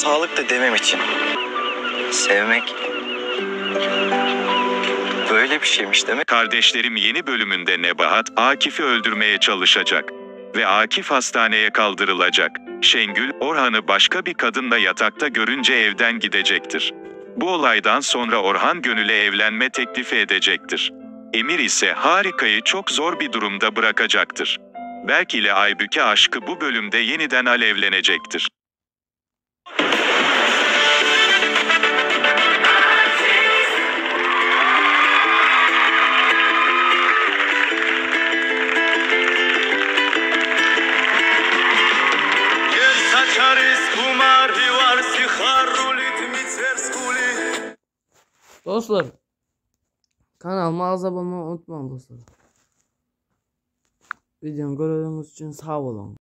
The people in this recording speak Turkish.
sağlıklı demem için sevmek böyle bir şeymiş demek. Kardeşlerim yeni bölümünde Nebahat, Akif'i öldürmeye çalışacak. Ve Akif hastaneye kaldırılacak. Şengül, Orhan'ı başka bir kadınla yatakta görünce evden gidecektir. Bu olaydan sonra Orhan Gönül'e evlenme teklifi edecektir. Emir ise Harika'yı çok zor bir durumda bırakacaktır. Berk ile Aybüke aşkı bu bölümde yeniden alevlenecektir. Dostlar, kanalıma abone olmayı unutmayın dostlar. Videomu gördüğünüz için sağ olun.